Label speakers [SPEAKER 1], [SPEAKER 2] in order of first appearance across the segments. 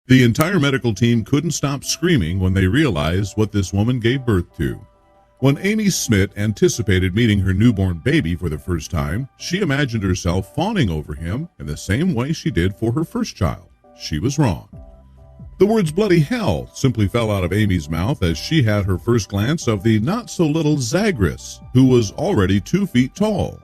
[SPEAKER 1] The entire medical team couldn't stop screaming when they realized what this woman gave birth to. When Amy Smith anticipated meeting her newborn baby for the first time, she imagined herself fawning over him in the same way she did for her first child. She was wrong. The words bloody hell simply fell out of Amy's mouth as she had her first glance of the not-so-little Zagreus, who was already 2 feet tall.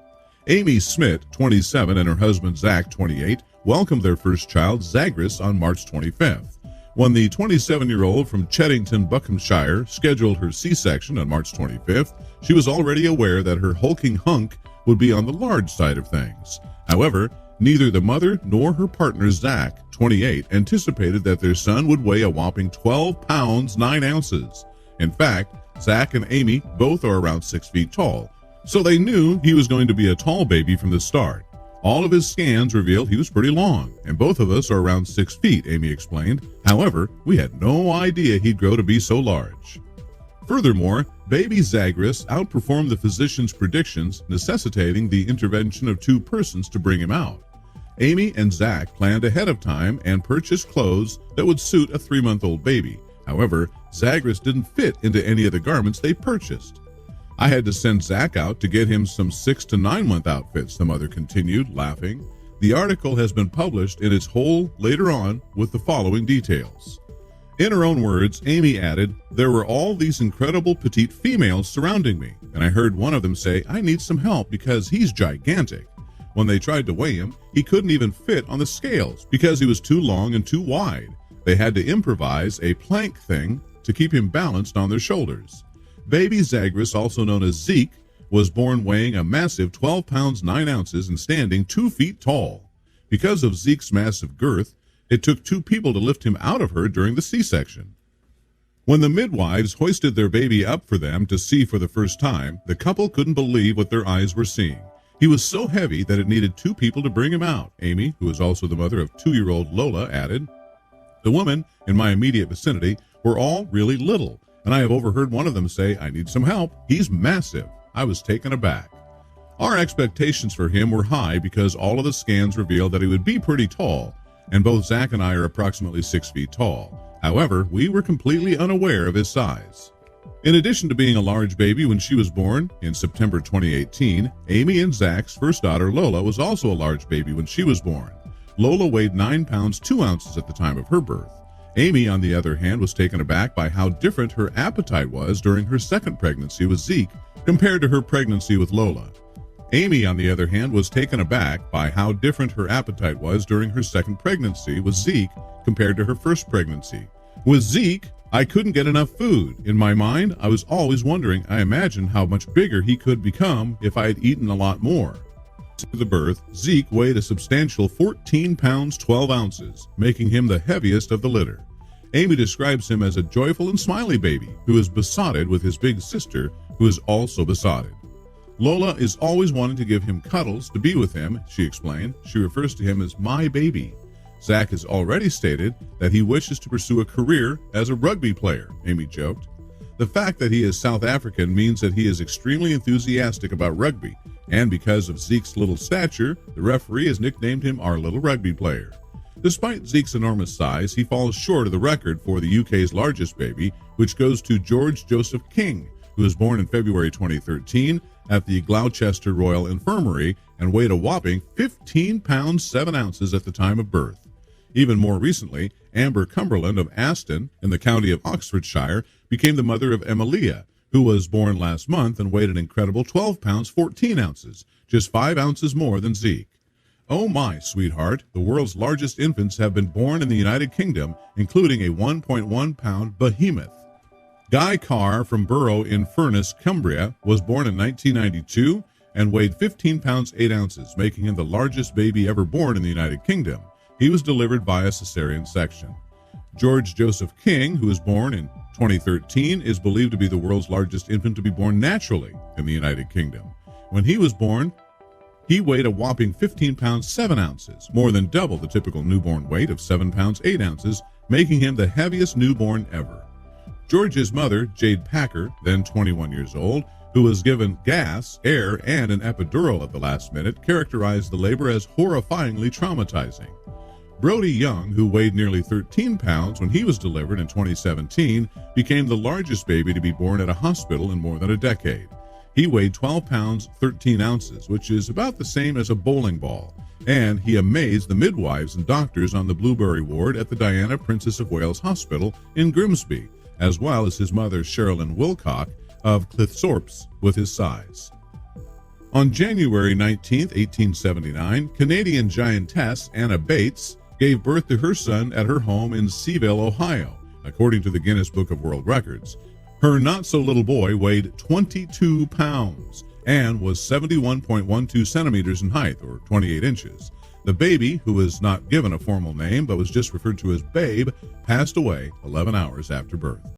[SPEAKER 1] Amy Smith, 27, and her husband Zach, 28, welcomed their first child, Zagreus, on March 25th. When the 27-year-old from Cheddington, Buckinghamshire, scheduled her C-section on March 25th, she was already aware that her hulking hunk would be on the large side of things. However, neither the mother nor her partner, Zach, 28, anticipated that their son would weigh a whopping 12 pounds, 9 ounces. In fact, Zach and Amy both are around 6 feet tall, so they knew he was going to be a tall baby from the start. All of his scans revealed he was pretty long, and both of us are around 6 feet, Amy explained. However, we had no idea he'd grow to be so large. Furthermore, baby Zagreus outperformed the physician's predictions, necessitating the intervention of 2 persons to bring him out. Amy and Zach planned ahead of time and purchased clothes that would suit a 3-month-old baby. However, Zagreus didn't fit into any of the garments they purchased. I had to send Zach out to get him some 6 to 9 month outfits, the mother continued, laughing. The article has been published in its whole later on with the following details. In her own words, Amy added, "There were all these incredible petite females surrounding me, and I heard one of them say, 'I need some help because he's gigantic.' When they tried to weigh him, he couldn't even fit on the scales because he was too long and too wide. They had to improvise a plank thing to keep him balanced on their shoulders." Baby Zagreus, also known as Zeke, was born weighing a massive 12 pounds 9 ounces and standing 2 feet tall. Because of Zeke's massive girth, it took 2 people to lift him out of her during the C-section. When the midwives hoisted their baby up for them to see for the first time, the couple couldn't believe what their eyes were seeing. He was so heavy that it needed 2 people to bring him out. Amy, who is also the mother of 2-year-old Lola, added, "The women in my immediate vicinity were all really little, and I have overheard one of them say, 'I need some help. He's massive.' I was taken aback." Our expectations for him were high because all of the scans revealed that he would be pretty tall, and both Zach and I are approximately 6 feet tall. However, we were completely unaware of his size. In addition to being a large baby when she was born in September 2018, Amy and Zach's first daughter Lola was also a large baby when she was born. Lola weighed 9 pounds 2 ounces at the time of her birth. Amy, on the other hand, was taken aback by how different her appetite was during her second pregnancy with Zeke compared to her pregnancy with Lola. Amy, on the other hand, was taken aback by how different her appetite was during her second pregnancy with Zeke compared to her first pregnancy. With Zeke, I couldn't get enough food. In my mind, I was always wondering, I imagined how much bigger he could become if I had eaten a lot more. To the birth, Zeke weighed a substantial 14 pounds 12 ounces, making him the heaviest of the litter. Amy describes him as a joyful and smiley baby who is besotted with his big sister, who is also besotted. Lola is always wanting to give him cuddles to be with him, she explained. She refers to him as my baby. Zach has already stated that he wishes to pursue a career as a rugby player, Amy joked. The fact that he is South African means that he is extremely enthusiastic about rugby, and because of Zeke's little stature, the referee has nicknamed him our little rugby player. Despite Zeke's enormous size, he falls short of the record for the UK's largest baby, which goes to George Joseph King, who was born in February 2013 at the Gloucester Royal Infirmary and weighed a whopping 15 pounds 7 ounces at the time of birth. Even more recently, Amber Cumberland of Aston, in the county of Oxfordshire, became the mother of Emilia, who was born last month and weighed an incredible 12 pounds 14 ounces, just 5 ounces more than Zeke. Oh my, sweetheart, the world's largest infants have been born in the United Kingdom, including a 1.1-pound behemoth. Guy Carr from Borough in Furness, Cumbria, was born in 1992 and weighed 15 pounds 8 ounces, making him the largest baby ever born in the United Kingdom. He was delivered by a cesarean section. George Joseph King, who was born in 2013, is believed to be the world's largest infant to be born naturally in the United Kingdom. When he was born, he weighed a whopping 15 pounds 7 ounces, more than double the typical newborn weight of 7 pounds 8 ounces, making him the heaviest newborn ever. George's mother, Jade Packer, then 21 years old, who was given gas, air, and an epidural at the last minute, characterized the labor as horrifyingly traumatizing. Brody Young, who weighed nearly 13 pounds when he was delivered in 2017, became the largest baby to be born at a hospital in more than a decade. He weighed 12 pounds 13 ounces, which is about the same as a bowling ball, and he amazed the midwives and doctors on the Blueberry ward at the Diana Princess of Wales Hospital in Grimsby, as well as his mother Sherilyn Wilcock of Cleethorpes with his size. On January 19, 1879, Canadian giantess Anna Bates gave birth to her son at her home in Seaville, Ohio, according to the Guinness Book of World Records. Her not-so-little boy weighed 22 pounds and was 71.12 centimeters in height, or 28 inches. The baby, who was not given a formal name but was just referred to as Babe, passed away 11 hours after birth.